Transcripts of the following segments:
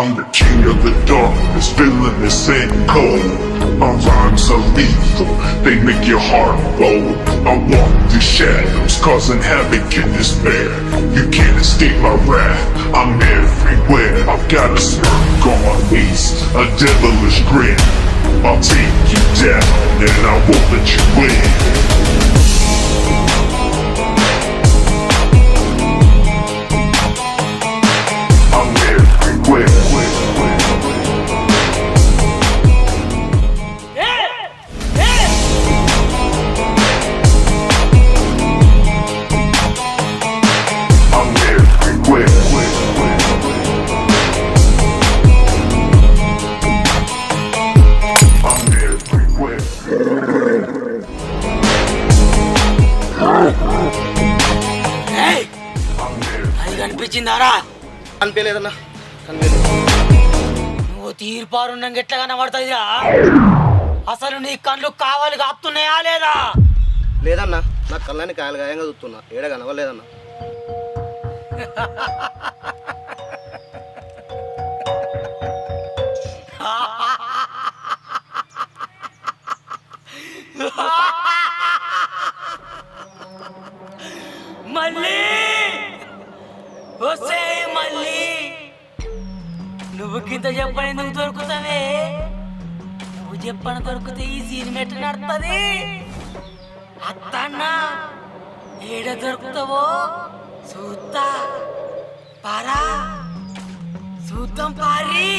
I'm the king of the darkness, feeling the same cold. My rhymes are lethal, they make your heart bold. I walk through shadows, causing havoc and despair. You can't escape my wrath, I'm everywhere. I've got a smirk on my face, a devilish grin. I'll take you down, and I won't let you win. I'm everywhere. I'm everywhere. I'm everywhere. అది కనిపించిందారా? కనిపించలేదన్నా, కనిపించలేదు. నువ్వు తీర్పారున్నాక ఎట్లా కనబడుతుందిరా? అసలు నీ కళ్ళు కావాలి కాపుతున్నాయా లేదా? లేదన్నా, నా కళ్ళని కాయలు గాయంగా చూస్తున్నా, ఏడ కనవలేదన్నా. మళ్ళీ వస్తే మళ్ళీ నువ్వు కింద చెప్పని ఎందుకు దొరుకుతావే? నువ్వు చెప్పని దొరికితే ఈ సీన్ ఎట్లా నడుతుంది? అత్తన్నా ఏడ దొరుకుతావో చూస్తా, పారా చూద్దాం పారి.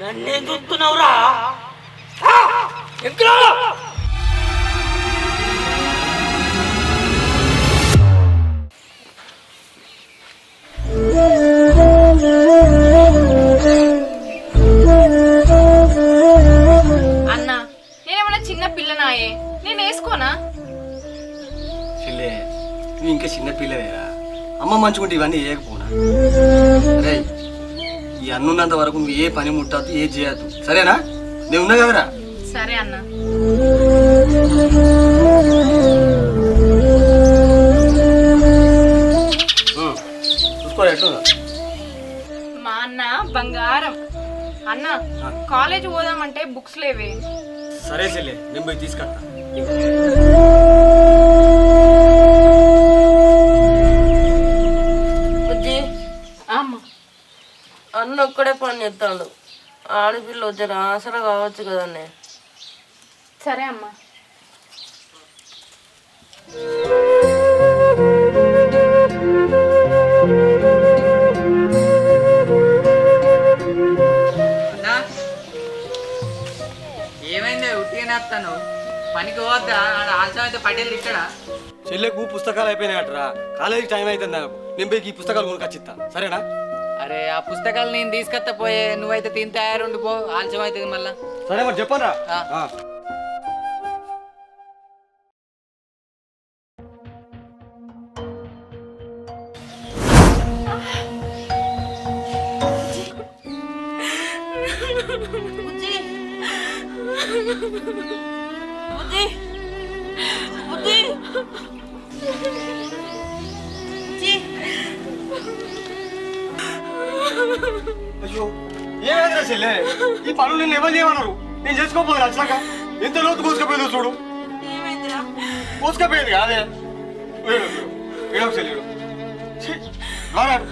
నన్నేం చూస్తున్నావురా? ఎక్కడ అన్నా, నేనేమన్నా చిన్న పిల్లనాయే, నేను వేసుకోనా? పిల్లే, నువ్వు ఇంకా చిన్న పిల్లవేరా. అమ్మ మంచుకుంటే ఇవన్నీ వేయకపోనా? అరే, ఈ అన్నున్నంత వరకు నువ్వు ఏ పని ముట్టద్దు, ఏ చేయద్దు, సరేనా? నేను ఉన్నా కదరా. సరే అన్నా. చూసుకోరా ఎట్లుందా? మా అన్న బంగారం. అన్న, కాలేజ్ పోదామంటే బుక్స్ లేవే. సరే చెల్లె, నేను పోయి తీసుకొస్తా. బుజ్జి, అమ్మ, అన్న ఒక్కడే పని చేస్తాడు. ఆడపిల్ల వచ్చారు ఆసరా కావచ్చు కదన్నే. సరే అమ్మా. ఏమైంది ఉట్టిగానే వస్తాను? పనికి పోవద్దా? ఆలస్యం అయితే పటేల్ తిట్టడా? చెల్లెకు పుస్తకాలు అయిపోయినాయట్రా, కాలేజీ టైం అవుతుంది నాకు. నేను పోయి ఈ పుస్తకాలు కొనుకొచ్చిస్తా, సరేనా? అరే, ఆ పుస్తకాలు నేను తీసుకొస్తా పోయే, నువ్వైతే తిని తయారుండి పో, ఆలస్యం అవుతుంది మళ్ళా. సరే మరి చెప్పరా? బుజ్జి, బుజ్జి, బుజ్జి, బుజ్జి. అయ్యో, ఏమైందిరా చెల్లె? ఈ పనులు నేను ఎవరు చేయమన్నారు? నేను చేసుకోపోదు వచ్చాక ఎంత లోతు కోసుకపోయిందో చూడు. ఏమైందిరా? కోసుకపోయింది కాదే. ఏడో చెల్లి రాడు.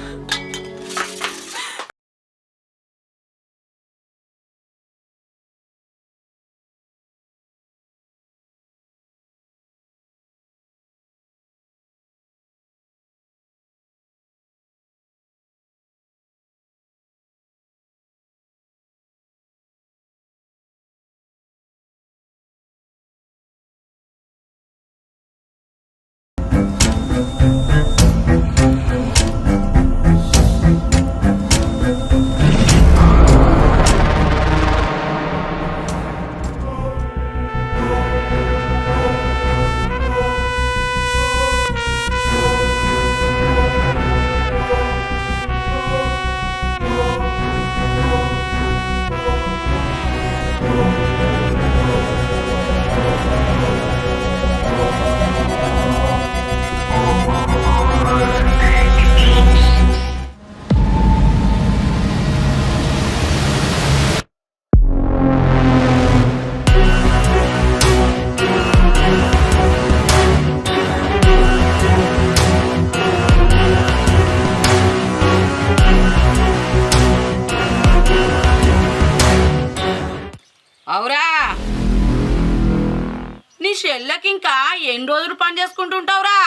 రోజులు పని చేసుకుంటుంటావురా?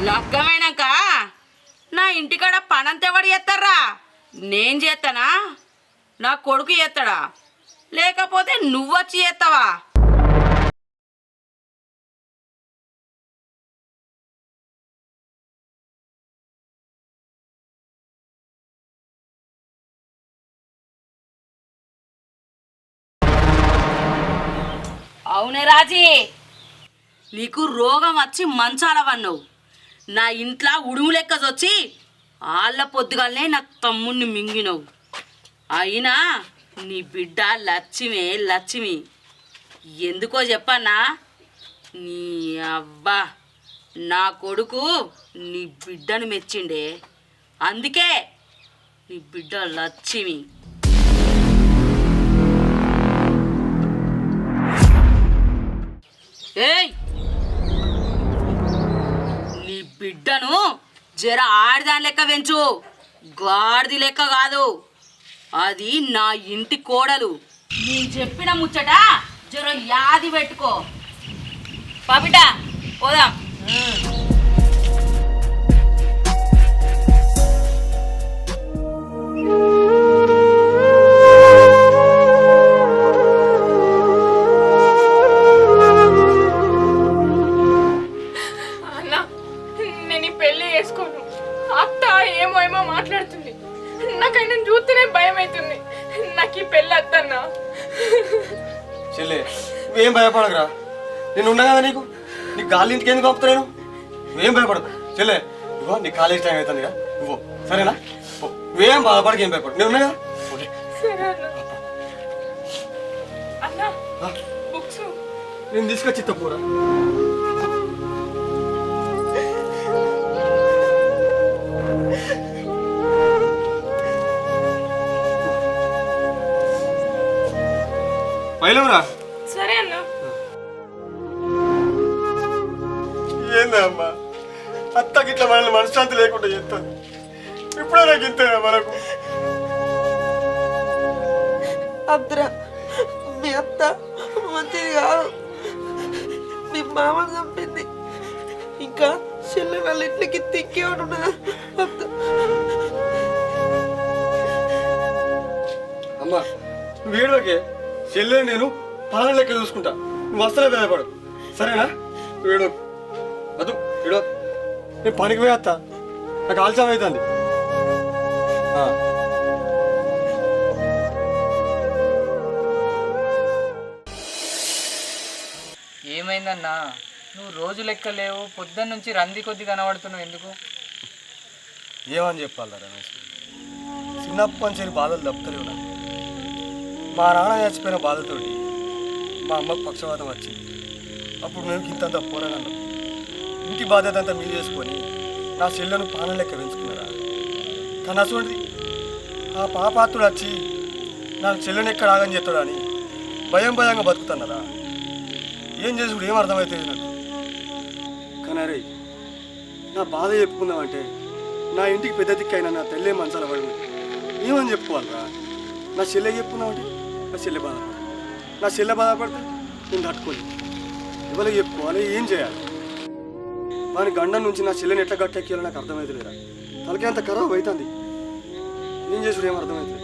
లగ్గమైనాక నా ఇంటికాడ పనంతా ఎవడు చేస్తారా? నేను చేస్తానా? నా కొడుకు చేస్తాడా? లేకపోతే నువ్వొచ్చి చేస్తావా? అవునే రాజీ, నీకు రోగం వచ్చి మంచాలవన్నావు. నా ఇంట్లో ఉడుము లెక్కదొచ్చి ఆళ్ళ పొద్దుగాలనే నా తమ్ముణ్ణి మింగినవు. అయినా నీ బిడ్డ లక్ష్మి లక్ష్మి. ఎందుకో చెప్పన్నా, నీ అబ్బా నా కొడుకు నీ బిడ్డను మెచ్చిండే, అందుకే నీ బిడ్డ లక్ష్మి. ఏయ్, నీ బిడ్డను జర ఆడిదాని లెక్క పెంచు, గాడిది లెక్క కాదు. అది నా ఇంటి కోడలు. నేను చెప్పిన ముచ్చట జర యాది పెట్టుకో. పాపిట పోదాం. అన్న నేను ఈ పెళ్లి చేసుకోను. అత్త ఏమో ఏమో మాట్లాడుతుంది. నాకు ఆయన చూస్తేనే భయం అవుతుంది. నాకు ఈ పెళ్ళి అత్తన్నా. చెల్లె నువ్వేం భయపడకురా, నేను ఉన్నా కదా నీకు. నీ గాలి ఇంటికి ఎందుకు పంపుతా? నువ్వేం భయపడకు చెల్లె. ఇగో నీ కాలేజ్ టైం అవుతుంది కదా, నువ్వు సరేనా? నువ్వేం బాధపడక, ఏం భయపడు, నేను ఉన్నా కదా. సరే అన్న. అన్న బుక్స్ నేను తీసుకొచ్చి తప్పురా. పైలవరా. సరే అన్న. ఏందమ్మా అత్తకి ఇట్లా మనల్ని మనశ్శాంతి లేకుండా చేస్తాను. ఇప్పుడే నాకు ఇంతేనా మనకు? అద్రా మీ అత్త మంచిది కాదు. మీ మామ చంపింది. ఇంకా చెల్లె వాళ్ళ ఇంటికి తిక్కేవాడున్నదా? అమ్మా వీడియోకే చెల్లె నేను పాలన లెక్క చూసుకుంటా, నువ్వు అసలే భయపడు సరేనా? వీడు వద్దు, వీడు నేను పనికి పోయేస్తా, నాకు ఆలస్యం అవుతుంది. ఏమైందన్నా, నువ్వు రోజు లెక్క లేవు, పొద్దున్న నుంచి రంది కొద్ది కనబడుతున్నావు, ఎందుకు? ఏమని చెప్పాలి రమేష్, చిన్నప్పటి నుంచి బాధలు తప్పుతలేవు నాకు. మా నాన్న చచ్చిపోయిన బాధతోటి మా అమ్మకు పక్షవాతం వచ్చింది. అప్పుడు మేము ఇంతంత పోరాడన్నాం. ఇంటి బాధ్యత అంతా మీరు చేసుకొని నా చెల్లెను పాలన లెక్క పెంచుకున్నారా? కానీ అసలు ఆ పాపాత్రుడు వచ్చి నా చెల్లెని ఎక్కడ ఆగని చేస్తాడని భయంగా బతుకుతున్నారా? ఏం చేసుడు ఏం అర్థమవుతుంది నాకు. కానీ అరే నా బాధ చెప్పుకుందామంటే నా ఇంటికి పెద్ద దిక్కైనా నా తెల్లే మనసాల పడి ఏమని చెప్పుకోవాలరా? నా చెల్లె చెప్పుకున్నామంటే నా చెల్లె బాధపడదు, నా చెల్లె బాధపడితే నేను తట్టుకోలేదు. ఎవరికి చెప్పుకోవాలి, ఏం చేయాలి? వాని గండం నుంచి నా చెల్లెని ఎట్లా గట్టెక్కియాలో నాకు అర్థమవుతలేరా? తలకే అంత ఖరాబ్ అవుతుంది. ఏం చేసుడు ఏం అర్థమవుతుంది.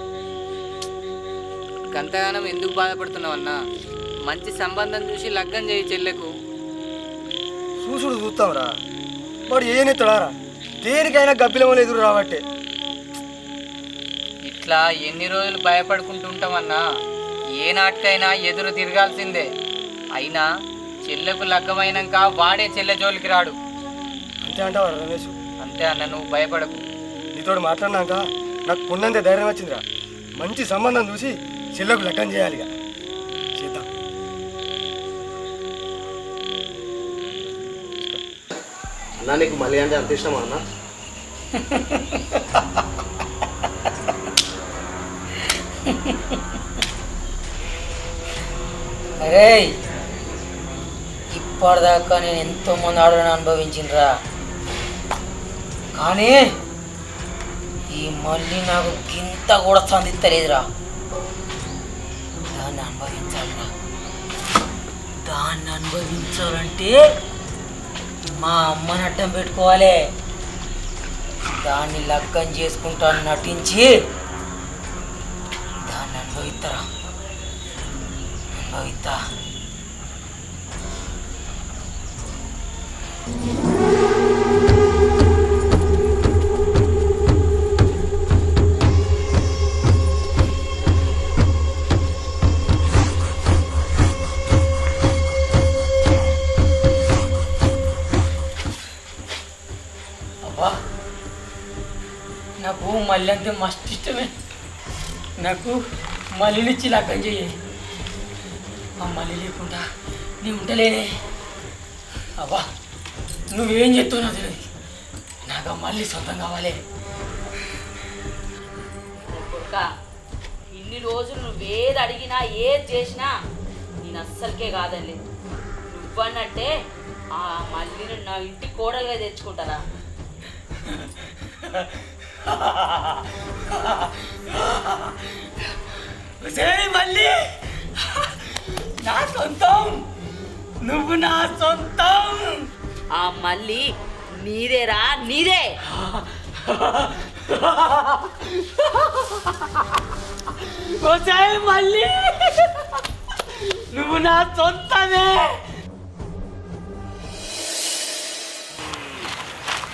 గంతగానం ఎందుకు బాధపడుతున్నావు అన్నా? మంచి సంబంధం చూసి లగ్గం చేయి చెల్లెకు. చూసుడు చూస్తాంరా, వాడు ఏనెత్తాడారా? దేనికైనా గబ్బిలమని ఎదురు రాబట్టే. ఇట్లా ఎన్ని రోజులు భయపడుకుంటుంటామన్నా, ఏ నాటికైనా ఎదురు తిరగాల్సిందే. అయినా చెల్లెకు లగ్గమైనాక వాడే చెల్లె జోలికి రాడు. అంతే అంటావా రమేష్? అంతే అన్న, నువ్వు భయపడకు. నీతోడు మాట్లాడినాక నాకు కొన్నంత ధైర్యం వచ్చిందిరా. మంచి సంబంధం చూసి చెల్లెకు లగ్గం చేయాలిగా, చేద్దాం. అన్నా నీకు మళ్ళీ అంటే అంత ఇష్టమా అన్న? అరే ఇప్పటిదాకా నేను ఎంతో మంది ఆడని అనుభవించినరా, కానీ ఈ మళ్ళీ నాకు గింత కూడా సందిత్తలేదురా. దాన్ని అనుభవించాలిరా. దాన్ని అనుభవించాలంటే మా అమ్మని అడ్డం పెట్టుకోవాలి, దాన్ని లగ్గం చేసుకుంటాను నటించి దాన్ని అనుభవిస్తారా అనుభవిస్తా. అబ్బా, నాకు మళ్ళీ అంటే మస్తు ఇష్టమే. నాకు మళ్ళీనిచ్చి లగ్గం చెయ్యి. ఆ మళ్ళీ లేకుండా నీ ఉండలేనే. అబ్బా, నువ్వేం చెప్తున్నావు తెలియదు, నాకు మళ్ళీ సొంతం కావాలి. కొడుక ఇన్ని రోజులు నువ్వేది అడిగినా ఏది చేసినా నేను అస్సలకే కాదండి. నువ్వన్నట్టే ఆ మళ్ళీ నా ఇంటి కోడలుగా తెచ్చుకుంటారా? మళ్ళీ నా సొంతం, నువ్వు నా సొంతం. ఆ మళ్ళీ నీదేరా, నీదే. మళ్ళీ నువ్వు నా సొంతమే.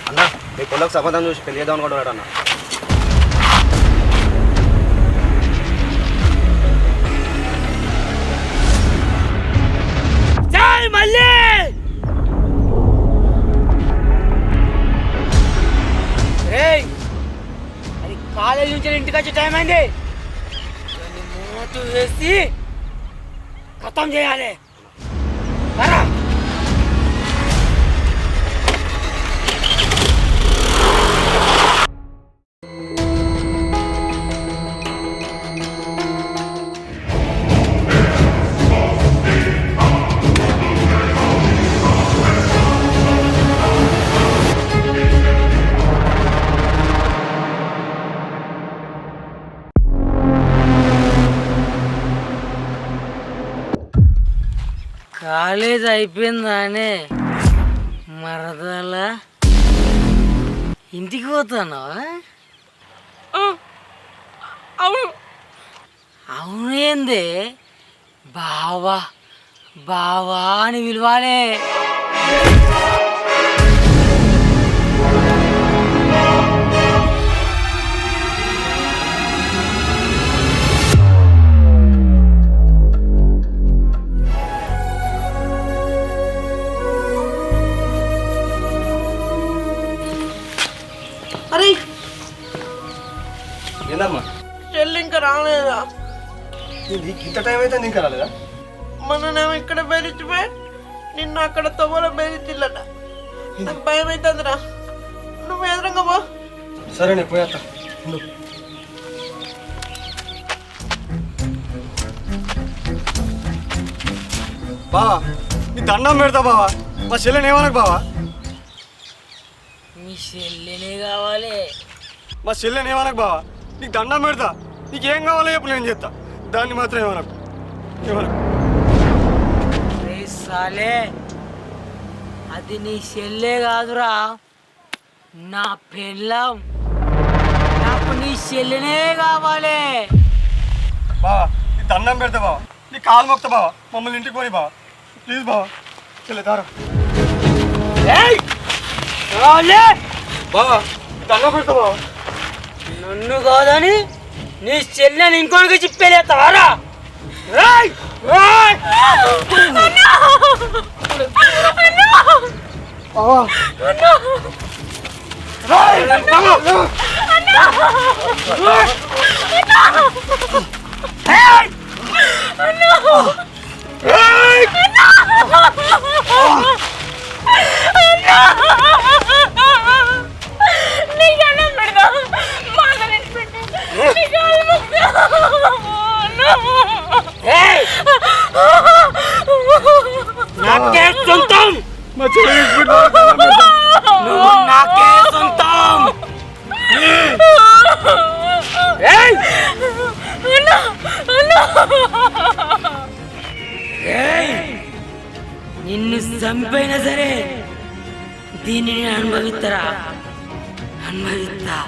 అన్న నీ కొలకు సమాధానం చూసి పెళ్లి చేద్దాం అనుకుంటున్నాడు అన్న. మళ్ళీ అది కాలేజీ నుంచి ఇంటికి వచ్చే టైం అయింది. మూత వేసి ఖతం చేయాలి. కాలేజ్ అయిపోయిందానే మరదల ఇంటికి పోతానావా? అవును. అవునేందే బావా బావా అని పిలవాలే. అరే ఏందమ్మా చెల్లి ఇంకా రాలేదా? ఇంత టైం అయితే ఇంకా రాలేదా? మననేమో ఇక్కడ బెదిరిచిపోయి నిన్ను అక్కడ తొవ్వలో బెదిరించిల్లట. నాకు భయం అవుతుందిరా, నువ్వు ఎదురంగా పో. సరే నేను పోయేస్తా. బావా నీ దండం పెడతా బావా, మా చెల్లెని ఏమనకు బావా. మీ చెల్లెనే కావాలి. మా చెల్లెని ఏమనకు బావా, నీకు దండం పెడతా. నీకేం కావాలో చెప్పు, నేను చెప్తా. దాన్ని మాత్రం ఏమనకు ఏమనకు. రే సాలే, అది నీ చెల్లె కాదురా, నా పెళ్ళం. నాకు నీ చెల్లెనే కావాలి. బావా నీ దండం పెడతా బావా, నీ కాలు మొక్తా బావా, మమ్మల్ని ఇంటికి పోని బావా, ప్లీజ్ బావా. చెల్లె దారా బావా, నీ దండం పెడతా బావా. నన్ను కాదని నీ చెల్లెని ఇంకోటికి చిప్పేలేస్తావారా? నాకే సొంతం, నువ్వు నాకే సొంతం. నిన్ను చంపైనా సరే దీన్ని నేను అనుభవిస్తారా? అనుభవిస్తా.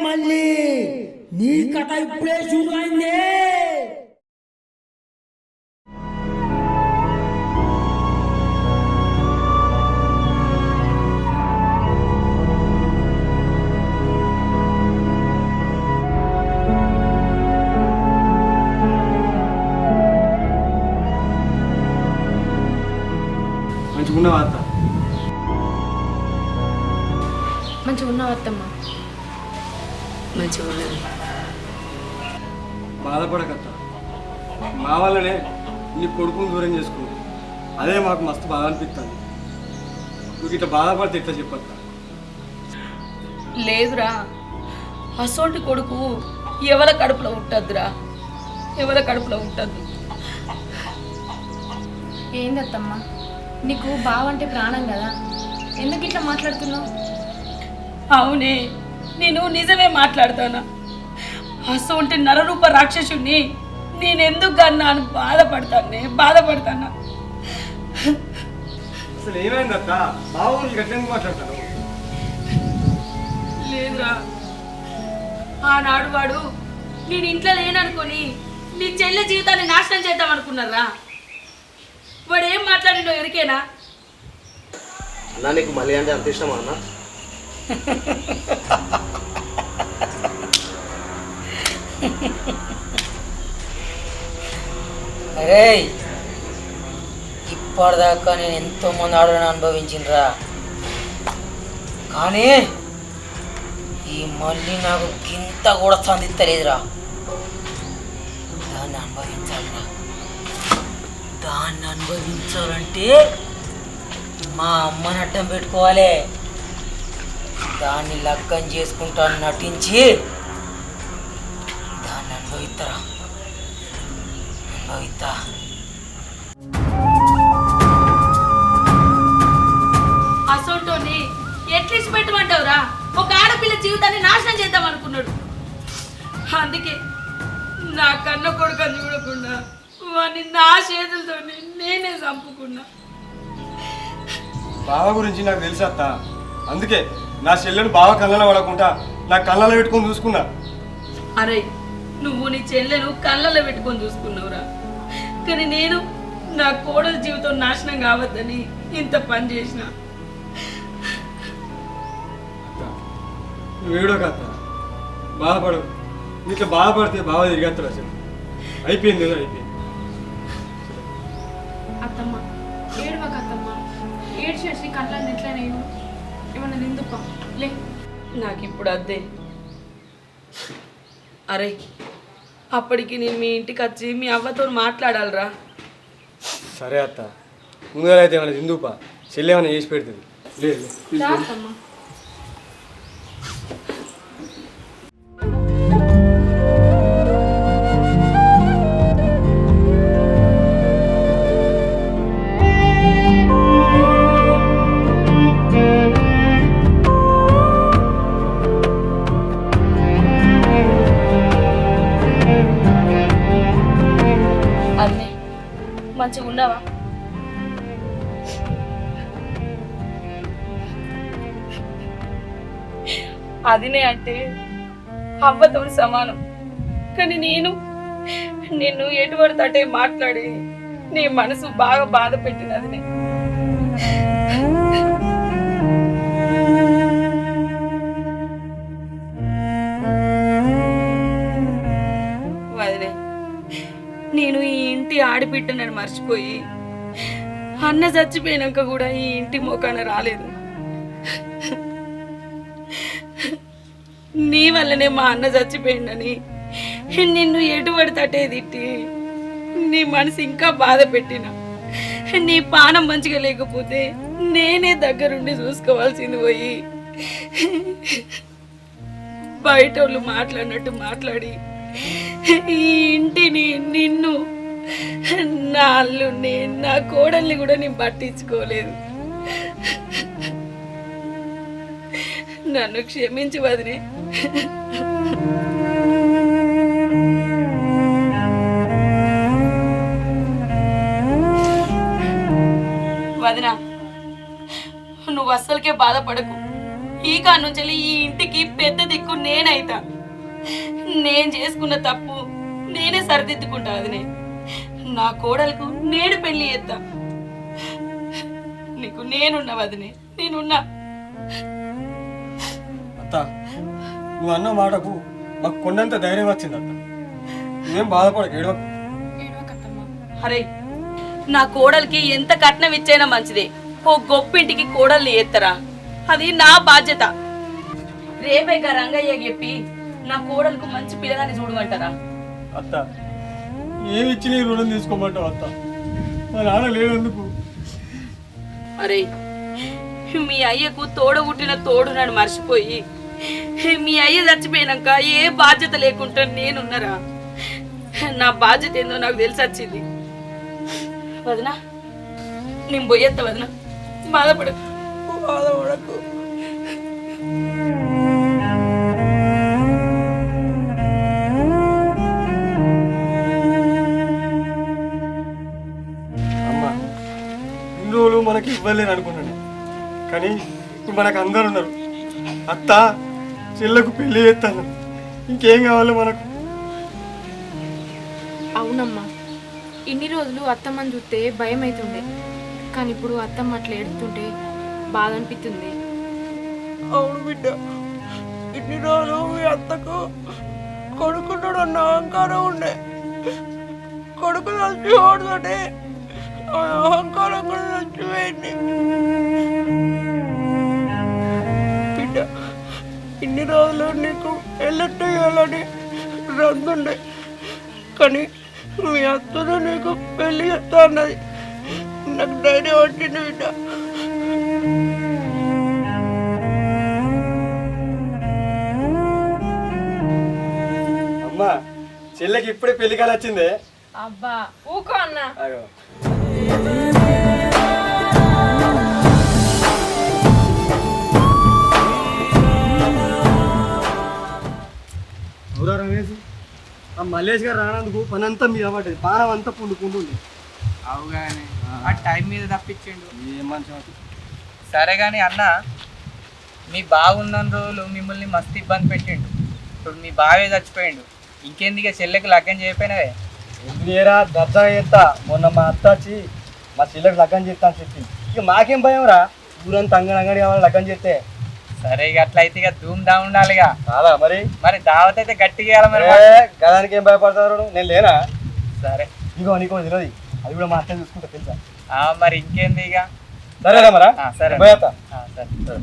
మళ్ళీ నీ కథ ఇప్పుడే షురు అయింది. మంచిగున్నావా అత్త? మంచిగా ఉన్నావు అత్తమ్మ. మంచిగా ఉన్నది. బాధపడకత్త, మా వల్లనే నీ కొడుకుని దూరం చేసుకున్నావు. అదే మాకు మస్తు బాధ అనిపిస్తుంది. నువ్వు ఇట్లా బాధపడితే ఎట్లా చెప్పత్తా? లేదురా, అసోంటి కొడుకు ఎవరి కడుపులో ఉంటుందిరా, ఎవరి కడుపులో ఉంటుంది. ఏందత్తమ్మ, నీకు బావంటే ప్రాణం కదా, ఎందుకు ఇట్లా మాట్లాడుతున్నావు? అవునే, నేను నిజమే మాట్లాడతానా. అసోంటి నరరూప రాక్షసుని నేనెందుకు అన్నాను బాధపడతానా. అసలు ఏమైందత్త? బాబు నీకు ఎట్లా మాట్లాడతాను? లేదురా, ఆనాడు వాడు నేను ఇంట్లో లేననుకొని నీ చెల్లె జీవితాన్ని నాశనం చేద్దాం అనుకున్నారా? వాడు ఏం మాట్లాడిండో ఎరికేనా? అన్నా నీకు మళ్ళీ అంటే అంత ఇష్టమా అన్న? అరే, ఇప్పటిదాకా నేను ఎంతో మంది ఆడలను అనుభవించినరా, కానీ ఈ మళ్ళీ నాకు గింత కూడా సందిత్తలేదురా. దాన్ని అనుభవించాలిరా. దాన్ని అనుభవించాలంటే మా అమ్మని అడ్డం పెట్టుకోవాలి. దాన్ని లగ్గం చేసుకుంటాను నటించి దాన్ని అనుభవిస్తారా, అనుభవిస్తా. అసోంటోని ఎట్లీసి పెట్టమంటావురా? ఒక ఆడపిల్ల జీవితాన్ని నాశనం చేద్దాం అనుకున్నాడు. అందుకే నా కన్న కొడుకని చూడకుండా వాడిని నా చేతులతో నేనే చంపుకున్నా. బావ గురించి నాకు తెలుసు అత్త, అందుకే నా చెల్లెను బావ కళ్ళలో పడకుండా నా కళ్ళలో పెట్టుకొని చూసుకున్నా. అరే, నువ్వు నీ చెల్లెను కళ్ళలో పెట్టుకొని చూసుకున్నావురా, కానీ నేను నా కోడల జీవితం నాశనం కావద్దని ఇంత పని చేసిన. నువ్వు ఏడో కత్త, బాధపడవు. నీకు బాధపడితే బావ తిరిగేస్తాడు. అసలు అయిపోయింది, అయిపోయింది. అత్తమ్మ ఏడవక అత్తమ్మ, ఏడ్చేసి కళ్ళని ఎట్లా నేను ఏమన్నా నిందుపా లే. నాకు ఇప్పుడు అద్దే. అరే, అప్పటికి నేను మీ ఇంటికి వచ్చి మీ అవ్వతో మాట్లాడాలిరా. సరే అత్త, ముందుగా అయితే ఏమైనా తిందుపా, చెల్లి ఏమైనా చేసి పెడుతుంది. లేదు అత్తమ్మ. అన్నీ మంచిగా ఉన్నావా? అదినే అంటే అవ్వతో సమానం, కానీ నేను నిన్ను ఎటువంటి అటే మాట్లాడి నీ మనసు బాగా బాధ పెట్టినదినే. వదిలే, నేను ఈ ఇంటి ఆడిపిట్టనని మర్చిపోయి అన్న చచ్చిపోయినాక కూడా ఈ ఇంటి మోకాన రాలేదు. నీ వల్లనే మా అన్న చచ్చిపోయిందని నిన్ను ఎటువంటి తటే తిట్టి నీ మనసు ఇంకా బాధ పెట్టిన. నీ పానం మంచిగా లేకపోతే నేనే దగ్గరుండి చూసుకోవాల్సింది పోయి బయట వాళ్ళు మాట్లాడినట్టు మాట్లాడి ఈ ఇంటిని నిన్ను నా అల్లుని నా కోడల్ని కూడా నేను పట్టించుకోలేదు. నన్ను క్షమించి వదినే. వదినా, నువ్వు అస్సలకే బాధపడకు. ఈ కాడ నుంచి ఈ ఇంటికి పెద్ద దిక్కు నేనైతా. నేను చేసుకున్న తప్పు నేనే సరిదిద్దుకుంటా వదినే. నా కోడలకు నేను పెళ్లి చేస్తా. నీకు నేనున్నా వదినే, నేనున్నా. అత్త నువ్వు అన్న మాటకు మాకు కొండంత ధైర్యం వచ్చింది అత్త. నువ్వేం బాధపడకు, ఏడవకు. అరే, నా కోడలికి ఎంత కట్నం ఇచ్చైనా మంచిదే. ఓ గొప్పింటికి కోడల్ని ఎత్తరా, అది నా బాధ్యత. రేపే గా రంగయ్య చెప్పి నా కోడలకు మంచి పిల్లగాని చూడమంటారా? అత్త ఏమి ఇచ్చి నీ రుణం తీసుకోమంటావు అత్త? మా నాన్న లేనందుకు. అరే, మీ అయ్యకు తోడబుట్టిన తోడు నన్ను మర్చిపోయి మీ అయ్య చచ్చిపోయినాక ఏ బాధ్యత లేకుండా నేనున్నారా? నా బాధ్యత ఏందో నాకు తెలిసి వచ్చింది. వదినా, నేను పోయేస్తా వదినా, బాధపడకు. అమ్మా ఇన్ని రోజులు మనకి ఇవ్వలేను అనుకున్నాను, కానీ ఇప్పుడు మనకు అందరు ఉన్నారు. అత్త చెల్లకు పెళ్లి చేస్తాను, ఇంకేం కావాలి మనకు? అవునమ్మా, ఇన్ని రోజులు అత్తమ్మని చూస్తే భయం అవుతుండే, కానీ ఇప్పుడు అత్తమ్మ అట్లా ఏడుతుంటే బాధ అనిపిస్తుంది. అవును బిడ్డ, ఇన్ని రోజులు మీ అత్తకు కొడుకున్నాడు అన్న అహంకారం ఉండే. కొడుకు నచ్చి ఓడుతుంటే అహంకారం కూడా నచ్చిపోయింది. బిడ్డ, ఇన్ని రోజులు నీకు ఎల్లట్టు ఇవ్వాలని రందుండే, కానీ మీ అత్తను నీకు పెళ్లి చేస్తా అన్నది. నాకు ధైర్యం వచ్చింది బిడ్డ. అమ్మా చెల్లెకి ఇప్పుడే పెళ్లి కాలు వచ్చిందే. అబ్బా ఊకో అన్నా. అయ్యో ఎవరా రమేష్? ఆ మల్లేష్ గారు రానందుకు పని అంతా మీద పడ్డది, పానం అంతా పుండుకుంటుంది. అవుగానే ఆ టైం మీద తప్పించిండు. ఏం మనిషి. సరే కానీ అన్న, మీ బాగున్న రోజులు మిమ్మల్ని మస్తు ఇబ్బంది పెట్టిండు. ఇప్పుడు మీ బావే చచ్చిపోయిండు, ఇంకెందుకే చెల్లెకి లగ్గం చేయకపోయినవే? ఎందుకేరా దర్జా చేస్తా. మొన్న మా అత్త వచ్చి మా చెల్లెకి లగ్గం చేస్తా అని చెప్పింది. ఇక మాకేం భయం రా, ఊరంతా అంగడి కావాలి లగ్గం చేస్తే. సరే ఇక అట్లయితే ఇక ధూమ్ దా ఉండాలిగా. కాదా మరి? మరి దావత్ అయితే గట్టిగా ఇవ్వాలి మరి. గదానికి ఏం భయపడతారు? నేను లేనా? సరే నీకో తెలియదు, అది కూడా మా అత్త చూసుకుంటా తెలుసా? మరి ఇంకేంది ఇక. సరేరా మరా? సరే పోయేస్తా. సరే సరే.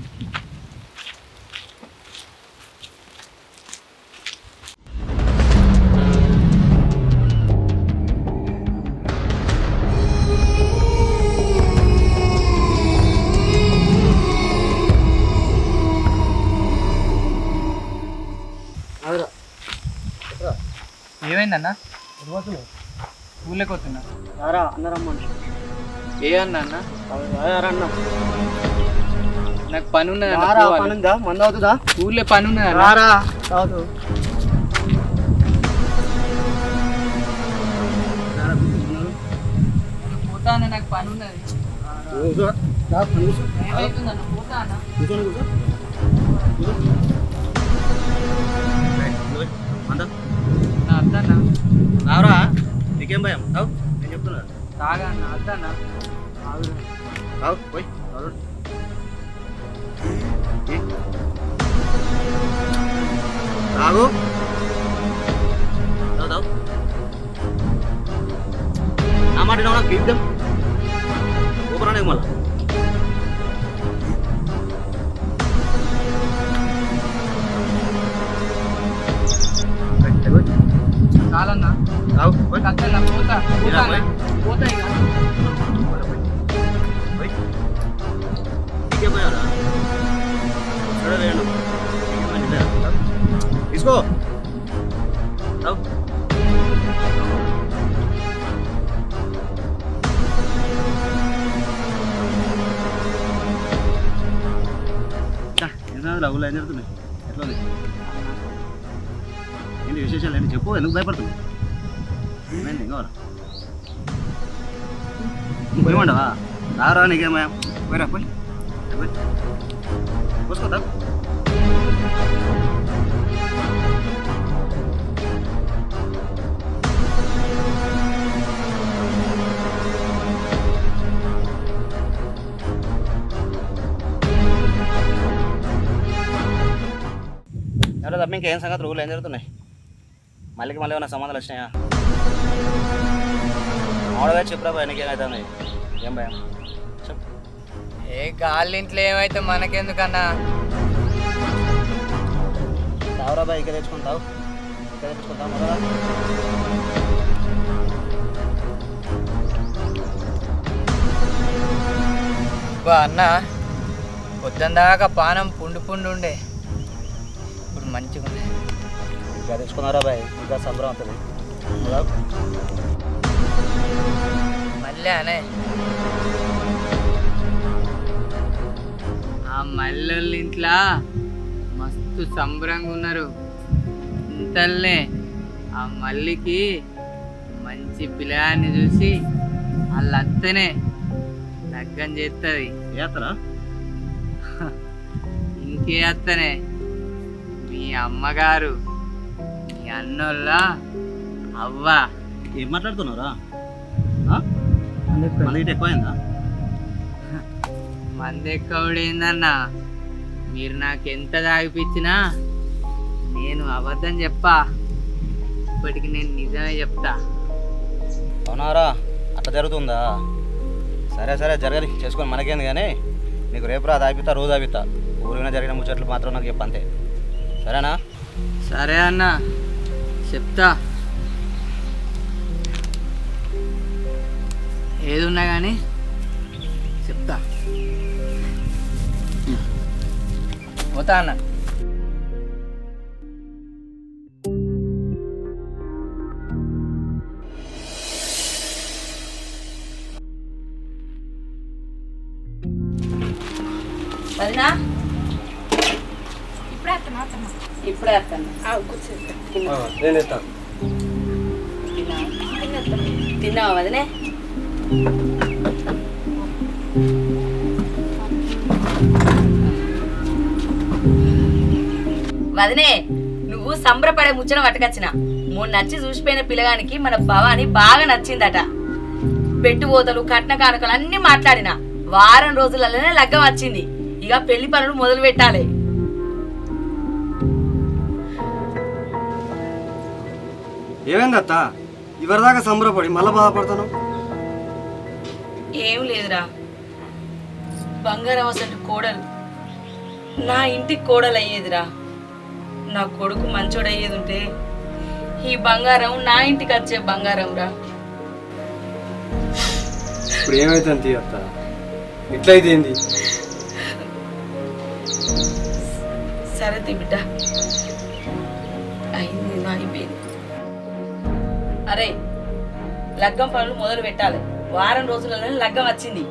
ఏమైందన్నా? ఊళ్ళోకి వస్తున్నా. అన్నరమ్మని ఏ అన్న అన్న? అన్న నాకు పని ఉన్నది. పని ఉందా? మంద అవుతుందా? ఊళ్ళో పని ఉన్నది. కాదు పోతా అన్న, నాకు పని ఉన్నది. ఏమైతుందన్న? పోతా అన్న. నా అద్దన్న. రావురా, నీకేం భయం? రావు, నేను చెప్తున్నా. తాగా అన్న, అద్దన్న. రావు, పోయి రాగు. రావు నా మాట నాకు పీపుదాం ఊపరానే మళ్ళా. చాలన్నా. రావు, పోయి. అద్దన్న, పోతా. పోతా అన్న. పోతా ఇక. పోయి. సంగతి ఊళ్ళో ఏం జరుగుతున్నాయి? ఎట్లా ఉంది? ఏంటి విశేషాలు ఏంటి చెప్పు, ఎందుకు భయపడుతుంది? ఏమైంది ఇంకోరా పోయమండవా? రారా నీకేమయ్యా? పోయిరా పోయి పోసుకోదా? ఎవరో తప్ప ఇంకేం సంగతి రూలు ఏం జరుగుతున్నాయి? మళ్ళీ ఏమైనా సంబంధాలు వచ్చినాయా? మామూలుగా చెప్పురా భయ, నీకేమవుతున్నాయి? ఏం భయం చెప్పు. ఏ గాలింట్లో ఏమైతే మనకెందుకన్నా? తావురా భయ, ఇక్కడ తెచ్చుకుంటావు ఇక్కడ తెచ్చుకుంటావు మొదలా. అన్న పొద్దుందాకా పానం పుండు పుండు ఉండే, ఇప్పుడు మంచిగా ఉంది. ఇంకా తెచ్చుకున్నారా భయ, ఇంకా సంబరం అవుతుంది. మళ్ళీ అనే ఆ మల్లెళ్ళ ఇంట్లో మస్తు సంబరంగా ఉన్నారు. ఇంతల్నే ఆ మల్లికి మంచి పిల్లాన్ని చూసి వాళ్ళత్తనే లగ్గం చేస్తుంది. చేస్తారా? ఇంకే అత్తనే మీ అమ్మగారు మీ అన్నోళ్ళ అవ్వ. ఏం మాట్లాడుతున్నారా? మన ఇటు ఎక్కువైందా? మంది ఎక్కువడేందన్నా, మీరు నాకు ఎంత తాగిపించినా నేను అబద్ధం చెప్పా, ఇప్పటికి నేను నిజమే చెప్తా. అవునారా? అట్లా జరుగుతుందా? సరే సరే జరగలి, చేసుకొని మనకేంది. కానీ నీకు రేపు రా తాగిపిస్తా, రోజు తాగిపిస్తా. ఊరిలో జరిగిన ముచ్చట్లు మాత్రం నాకు చెప్పు అంతే, సరేనా? సరే అన్న చెప్తా. ఏది ఉన్నా కానీ చెప్తా. పోతా అన్న. వదినా ఇప్పుడే అత్తమా అత్తమ్మ ఇప్పుడే వస్తాను. కూర్చోండి. నేను ఇస్తాను. తిన్నావా వదినే? వదినే, నువ్వు సంబరపడే ముచ్చట పట్టుకొచ్చిన. మొన్న నచ్చి చూసిపోయిన పిల్లగానికి మన భవాని బాగా నచ్చిందట. పెట్టుబోతలు కట్న కానుకలు అన్ని మాట్లాడిన వారం రోజులలోనే లగ్గం వచ్చింది. ఇక పెళ్లి పనులు మొదలు పెట్టాలి. ఏమైంది అత్త? ఇవరిదాకా సంబరపడి మళ్ళీ బాధపడతాను? ఏం లేదురా, బంగారం అసలు కోడలు నా ఇంటికి కోడలు అయ్యేదిరా. నా కొడుకు మంచోడు అయ్యేది ఉంటే ఈ బంగారం నా ఇంటికి వచ్చే బంగారం రా. ఇప్పుడు ఏమైతుంది అత్త? ఎట్లయితే ఏంది? సరే బిడ్డ, అయింది అయిపోయింది. అరే, లగ్గం పనులు మొదలు పెట్టాలి. వారం రోజులలోనే లగ్గం వచ్చింది.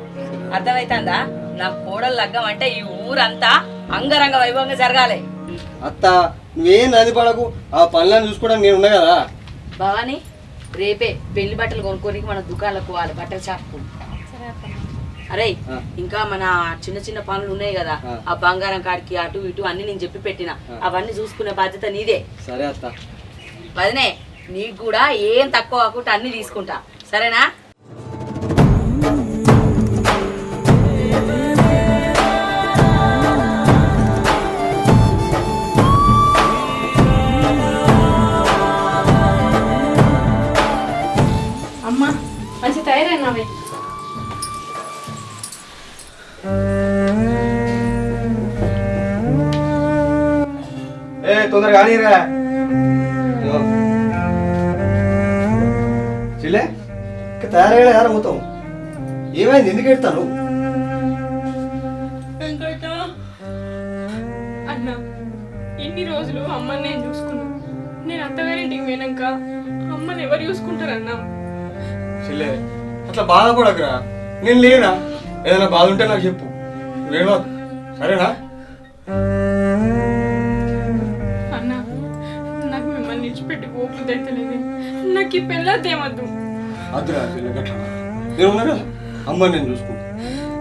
అర్థమైతుందా? నా కోడలు లగ్గం అంటే ఈ ఊరంతా అంగరంగ వైభవంగా జరగాలి. అత్త నువ్వేం నది పడకు, ఆ పనులను చూసుకోవడానికి నేను ఉన్నా కదా. భవాని, రేపే పెళ్లి బట్టలు కొనుక్కోనికి మన దుకాణంలోకి పోవాలి, బట్టల షాప్కు. అరే, ఇంకా మన చిన్న చిన్న పనులు ఉన్నాయి కదా, ఆ బంగారం కాడికి అటు ఇటు అన్ని నేను చెప్పి పెట్టిన, అవన్నీ చూసుకునే బాధ్యత నీదే. సరే అత్త. వదినే, నీకు కూడా ఏం తక్కువ కాకుండా అన్ని తీసుకుంటా, సరేనా? అమ్మా మంచి తయారైనావే. తొందరగా కానీరా. చిల్లే ఇంకా తయారయ్యా యారా మొత్తం? ఏమైంది? ఎందుకు ఎడతాను? అన్న, ఇన్ని రోజులు అమ్మని నేను చూసుకున్నా. నేను అత్తగారింటికి పోయినాక అమ్మని ఎవరు చూసుకుంటారన్నా? చిల్లే అట్లా బాధపడకురా, నేను లేనా? ఏదైనా బాధ ఉంటే నాకు చెప్పు, వేడు సరేనా? బుద్ధి అవుతలేదు. నాకు ఈ పెళ్ళొద్దేమద్దు. అద్దురా చెల్లె గట్లా నేను ఉన్నా కదా అమ్మ నేను చూసుకుంటా.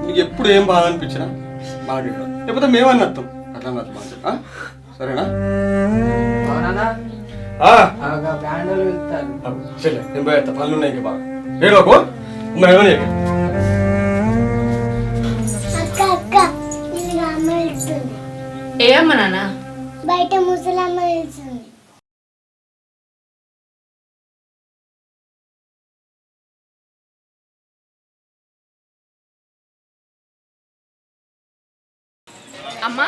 నీకు ఎప్పుడు ఏం బాధ అనిపించినా బాగా లేకపోతే మేమని అర్థం అట్లా అన్నట్టు మాట సరేనా? చెల్లె నేను పోయేస్తా పనులు ఉన్నాయి ఇంకా బాగా రేడుకు ఏమని ఏ అమ్మ నాన్న? బయట ముసలమ్మ తెలుస్తుంది. అమ్మ